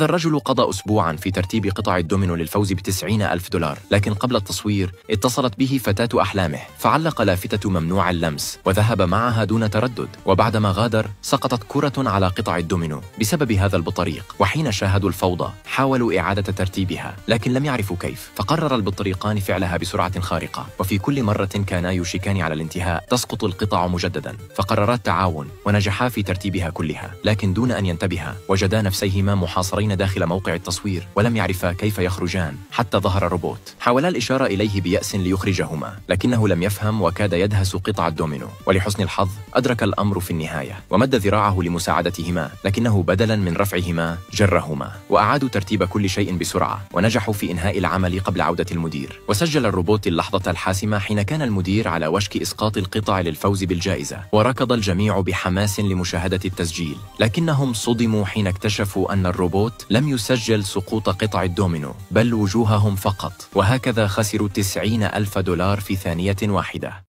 هذا الرجل قضى أسبوعا في ترتيب قطع الدومينو للفوز ب90,000 دولار، لكن قبل التصوير اتصلت به فتاة أحلامه فعلق لافتة ممنوع اللمس وذهب معها دون تردد، وبعدما غادر سقطت كرة على قطع الدومينو بسبب هذا البطريق، وحين شاهدوا الفوضى حاولوا إعادة ترتيبها لكن لم يعرفوا كيف، فقرر البطريقان فعلها بسرعة خارقة، وفي كل مرة كانا يوشكان على الانتهاء تسقط القطع مجددا، فقررا التعاون ونجحا في ترتيبها كلها، لكن دون أن ينتبها وجدا نفسيهما محاصرين داخل موقع التصوير ولم يعرفا كيف يخرجان حتى ظهر روبوت. حاولا الإشارة إليه بيأس ليخرجهما لكنه لم يفهم وكاد يدهس قطع الدومينو، ولحسن الحظ أدرك الأمر في النهاية ومد ذراعه لمساعدتهما، لكنه بدلا من رفعهما جرهما، وأعادوا ترتيب كل شيء بسرعة ونجحوا في إنهاء العمل قبل عودة المدير. وسجل الروبوت اللحظة الحاسمة حين كان المدير على وشك إسقاط القطع للفوز بالجائزة، وركض الجميع بحماس لمشاهدة التسجيل، لكنهم صدموا حين اكتشفوا أن الروبوت لم يسجل سقوط قطع الدومينو بل وجوههم فقط، وهكذا خسروا 90,000 دولار في ثانية واحدة.